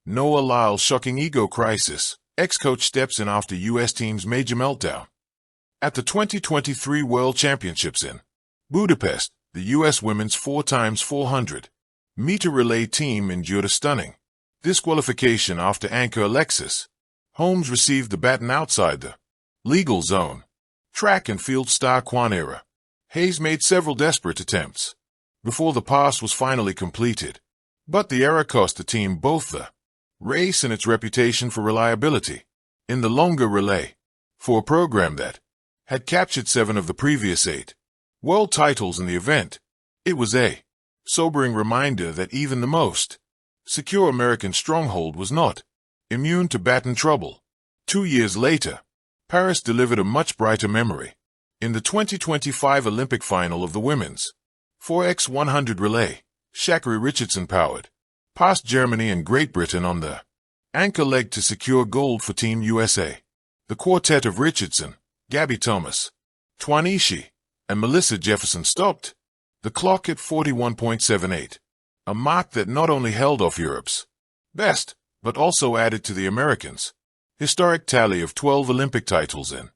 Noah Lyles shocking ego crisis. Ex-coach steps in after U.S. team's major meltdown. At the 2023 World Championships in Budapest, the U.S. women's 4x400-meter relay team endured a stunning disqualification after anchor Alexis Holmes received the baton outside the legal zone. Track and field star Quanera Hayes made several desperate attempts before the pass was finally completed, but the error cost the team both the race and its reputation for reliability in the longer relay. For a program that had captured 7 of the previous 8 world titles in the event, it was a sobering reminder that even the most secure American stronghold was not immune to baton trouble. 2 years later, Paris delivered a much brighter memory. In the 2025 Olympic final of the women's 4x100 relay, Sha'Carri Richardson powered past Germany and Great Britain on the anchor leg to secure gold for Team USA. The quartet of Richardson, Gabby Thomas, Twanishi, and Melissa Jefferson stopped the clock at 41.78, a mark that not only held off Europe's best, but also added to the Americans' historic tally of 12 Olympic titles in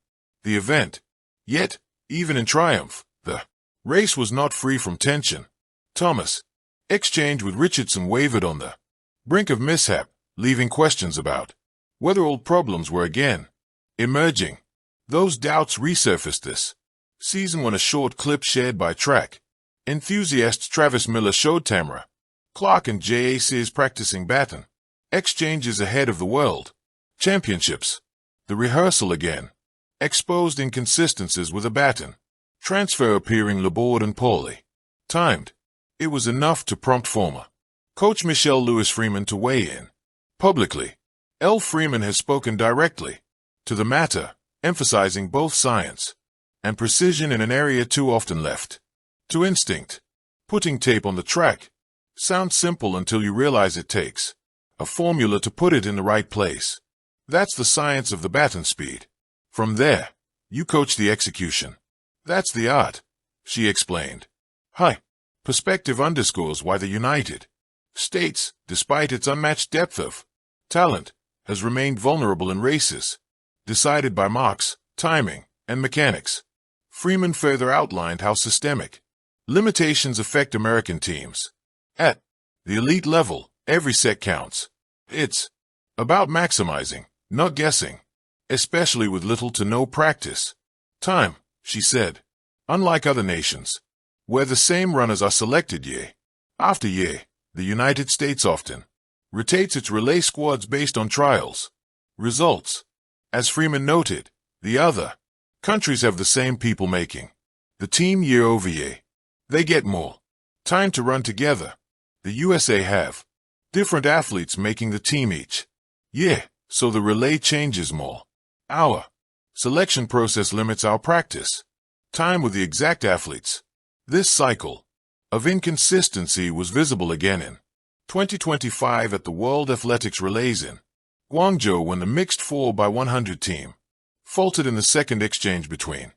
the event. Yet, even in triumph, the race was not free from tension. Thomas' exchange with Richardson wavered on the brink of mishap, leaving questions about whether old problems were again emerging. Those doubts resurfaced this season when a short clip shared by track enthusiasts Travis Miller showed Tamara Clark and JAC's practicing baton exchanges ahead of the World Championships. The rehearsal again exposed inconsistencies with a baton transfer appearing labored and poorly timed. It was enough to prompt former coach Michelle Lewis Freeman to weigh in publicly. L. Freeman has spoken directly to the matter, emphasizing both science and precision in an area too often left to instinct. Putting tape on the track sounds simple until you realize it takes a formula to put it in the right place. That's the science of the baton speed. From there, you coach the execution. That's the art, she explained. High perspective underscores why the United States, despite its unmatched depth of talent, has remained vulnerable in races decided by marks, timing, and mechanics. Freeman further outlined how systemic limitations affect American teams. At the elite level, every set counts. It's about maximizing, not guessing, especially with little to no practice time, she said. Unlike other nations, where the same runners are selected year after year, the United States often rotates its relay squads based on trials results. As Freeman noted, the other countries have the same people making the team year over year. They get more time to run together. The USA have different athletes making the team each year, so the relay changes more. Our selection process limits our practice time with the exact athletes. This cycle of inconsistency was visible again in 2025 at the World Athletics Relays in Guangzhou when the mixed 4x100 team faltered in the second exchange between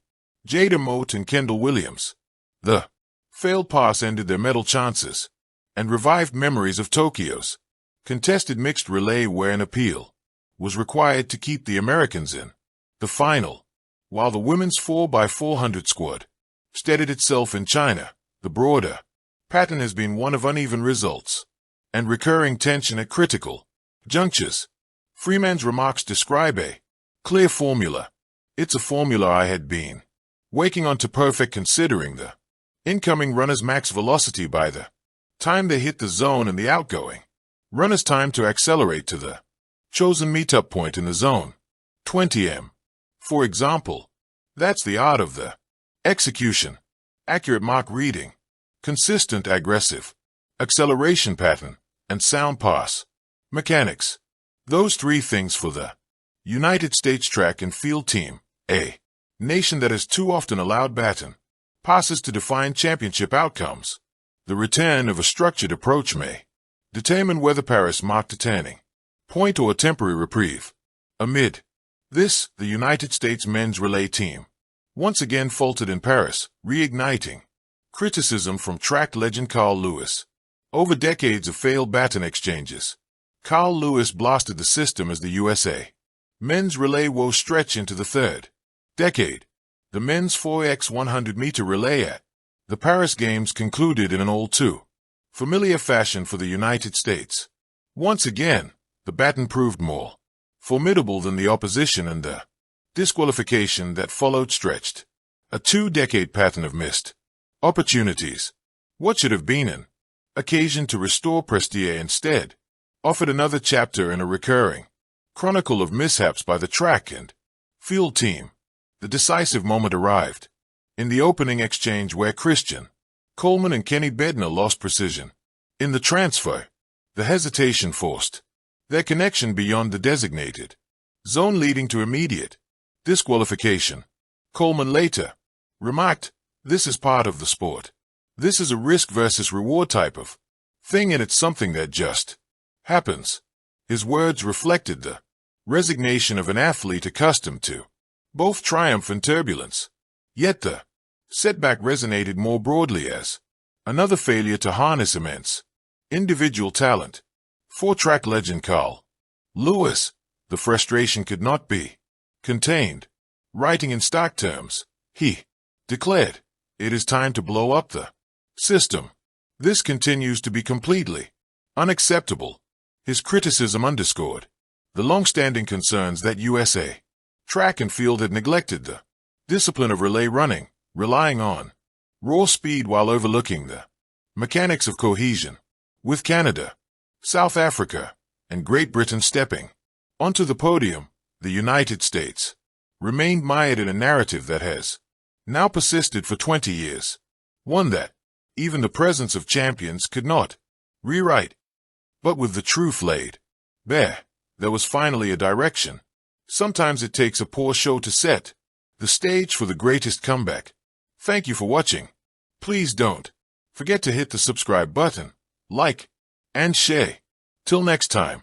Jada Moat and Kendall Williams. The failed pass ended their medal chances and revived memories of Tokyo's contested mixed relay where an appeal was required to keep the Americans in the final. While the women's 4x400 squad steadied itself in China, the broader pattern has been one of uneven results and recurring tension at critical junctures. Freeman's remarks describe a clear formula. It's a formula I had been waking on to perfect, considering the incoming runner's max velocity by the time they hit the zone and the outgoing runner's time to accelerate to the chosen meetup point in the zone, 20 m. For example, that's the art of the execution. Accurate mark reading, consistent aggressive acceleration pattern, and sound pass mechanics. Those 3 things for the United States track and field team, a nation that has too often allowed baton passes to define championship outcomes. The return of a structured approach may determine whether Paris marked a turning point or a temporary reprieve. Amid this, the United States men's relay team once again faltered in Paris, reigniting criticism from track legend Carl Lewis over decades of failed baton exchanges. Carl Lewis blasted the system as the USA men's relay woes stretch into the third decade. The men's 4x100-meter relay at the Paris Games concluded in an all too familiar fashion for the United States. Once again, the baton proved more formidable than the opposition, and the disqualification that followed stretched a 2-decade pattern of missed opportunities. What should have been an occasion to restore prestige instead offered another chapter in a recurring chronicle of mishaps by the track and field team. The decisive moment arrived in the opening exchange where Christian Coleman and Kenny Bednar lost precision in the transfer. The hesitation forced their connection beyond the designated zone, leading to immediate disqualification. Coleman later remarked, "This is part of the sport. This is a risk versus reward type of thing, and it's something that just happens." His words reflected the resignation of an athlete accustomed to both triumph and turbulence. Yet the setback resonated more broadly as another failure to harness immense individual talent. For track legend Carl Lewis, the frustration could not be contained. Writing in stock terms, he declared, "It is time to blow up the system. This continues to be completely unacceptable." His criticism underscored the long-standing concerns that USA track and field had neglected the discipline of relay running, relying on raw speed while overlooking the mechanics of cohesion. With Canada, South Africa, and Great Britain stepping onto the podium, the United States remained mired in a narrative that has now persisted for 20 years, one that even the presence of champions could not rewrite. But with the truth laid bare, there was finally a direction. Sometimes it takes a poor show to set the stage for the greatest comeback. Thank you for watching. Please don't forget to hit the subscribe button, like, and share. Till next time.